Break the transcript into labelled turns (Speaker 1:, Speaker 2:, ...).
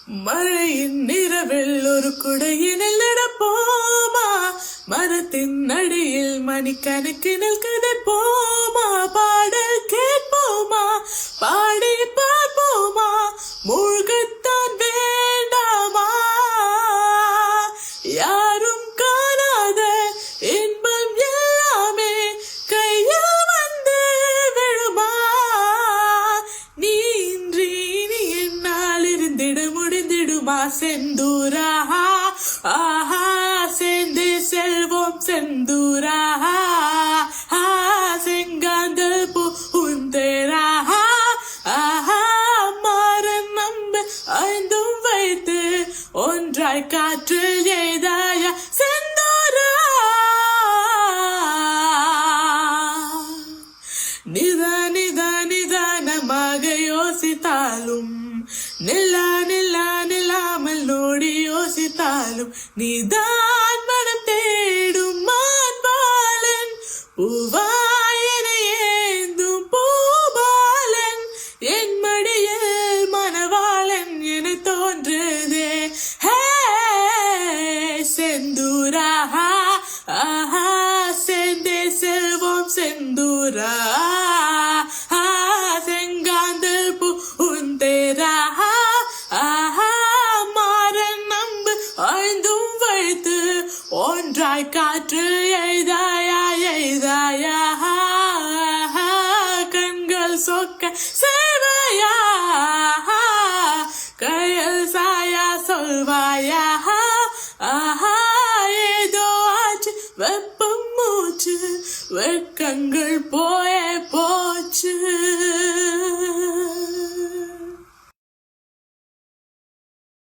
Speaker 1: மழையின் நிறவில் ஒரு குடையினில் நடப்போமா, மரத்தின் அடியில் மணிக்கணக்கினில் கதைப்போமா, பாடல் கேட்போமா, பாடி பார்ப்போமா, மூழ்கத்தான் வேண்டாமா, யாரும் காணாத இன்பம் எல்லாமே கையில் வந்து விழுமா, நீ இன்றி இனி என்னால் இருந்திட முடிந்திடுமா செந்தூரா, ஆஹா சேர்ந்து செல்வோம் செந்தூரா, செங்காந்தல் பூந்தேரா, ஆஹா மாறன் நம்ப ஐந்தும் வைத்து ஒன்றாய் காற்றில் எய்தாய செந்தூரா, நிதானமாக யோசித்தாலும் நில்லாமல் நோடி யோசித்தாலும் நீதான் மனம் தேடும் மான்பாலன், பூவாயன ஏந்தும் பூபாலன், என் மடியில் மணவாளன் என தோன்றுதே, ஹே செந்தூரா, ஆஹா சேர்ந்தே செல்வோம் செந்தூரா, செங்காந்தல் பூந்தேரா, ஆஹா மாறன் நம்பு ஐந்தும் வைத்து ஒன்றாய் காற்று எய்தாயா எய்தாயா, கண்கள் சொக்க சேவையா, கையில் சாயா சொல்வாயா, ஆஹா ஏதோ ஆச்சு வெப்பம் மூச்சு வெட்கங்கள் போய